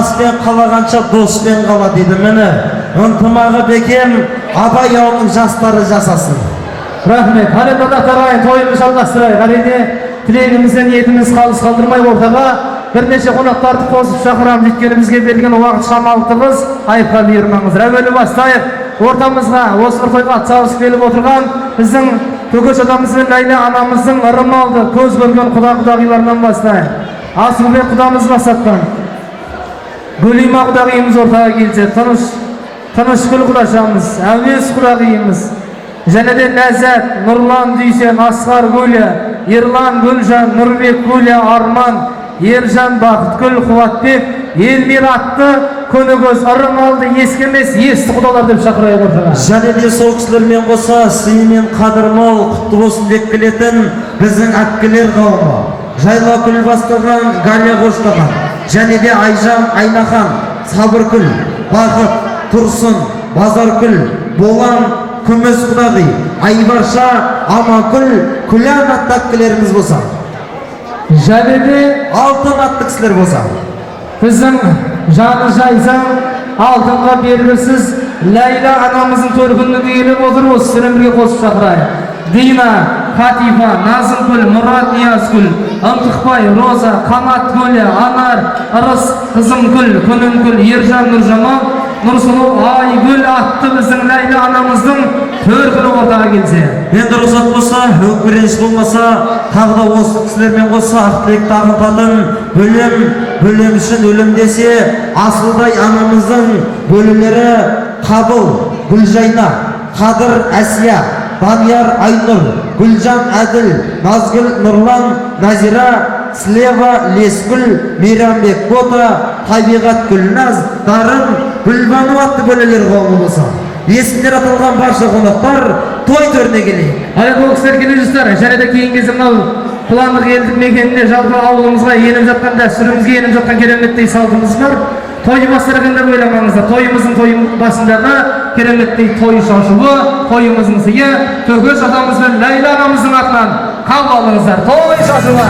таспен қалағанша доспен қала дейді. Міне ынтымағы бекем абай ауылының жастары жасасын. Рахмет. Халі қонақтар тойымыз жалғастырайық. Әрине тілегімізден ниетіміз қалыс қалдырмай ортаға бірнеше қонақтарды қосып шақырамыз. Өйткені бізге берген уақыт шамалы тығыз, айыпқа бұйырмаңыздар. Әуелі бастайық. Ортамызға осы бір тойға атсалысып келіп отырған біздің Көкөш атамыз бен Ләйлә анамыздың ырымалды көз көрген құда-құдағиларынан бастайық. Асылбек құдамыз бастатқан Гүлима құдағиымыз ортаға келсе, Тыныш-гүл құдашамыз, Әуес құдағиымыз, және де Ләззат, Нұрлан Дүйсен, Асқар Гүлі, Ерлан Гүлжан, Нұрбек Гүлі, Арман, Ержан Бақытгүл, Қуатбек, Елмир атты көнігөз ырымалды ескемес есті құдалар деп шақырайық ортаға. Және де сол кісілермен қоса сыймен қадырмал құтты болсын деп келетін біздің әпкелер қауымы, Жайлакүл бастаған, Галя қоштаған, және де Айжан, Айнахан, Сабыркүл, Бақыт, Тұрсын, Базаркүл, Болан, Күміс құдағи, Айбарша, Амакүл, Күлән атты әпкелеріміз болса, және де Алтын атты кісілер болса, біздің жаны жайсаң алтынға бергісіз Ләйлә анамыздың төркінді келіп отыр. Осы сілімге қосып шақырайық. Дина, Хатифа, Назымгүл, Мұрат Ниязгүл, Ынтықбай, Роза, Қанат Гүлі, Анар, Ырыс, Қызымгүл, Күнімгүл, Ержан Нұржамал, Нұрсұлу, Айгүл атты біздің Ләйлә анамыздың төркіні ортаға келсе. Енді рұқсат болса, өкпіренші болмаса, тағы да осы кісілермен қоса Ақтілек Тағынтатын бөлем үшін өлім десе, Асылдай анамыздың бөлілері Қабыл, Гүлжайна, Қадыр Әсия, Данияр Айнұр, Гүлжан Әділ, Назгүл Нұрлан, Назира, Слева Лесгүл, Мейрамбек Бота, Табиғат Гүлназ, Дарын, Гүлбану атты бөлелер қауымы болса. Есімдер аталған барша қонақтар той төріне келейік. Аяқ ол кісілер келе жастар, және де кейін кезде мынау Құландық елдік мекенінде жалпы ауылымызға еніп жатқан дәстүрімізге еніп жатқан кереметтей салтымыз бар. Той бастырғанда ойламаңыздар. Тойымыздың басындағы кереметтей той шашуы, тойымыздың сыйы Көкөш атамыз бен Ләйлә анамыздың атынан қабыл алыңыздар. Той шашуы.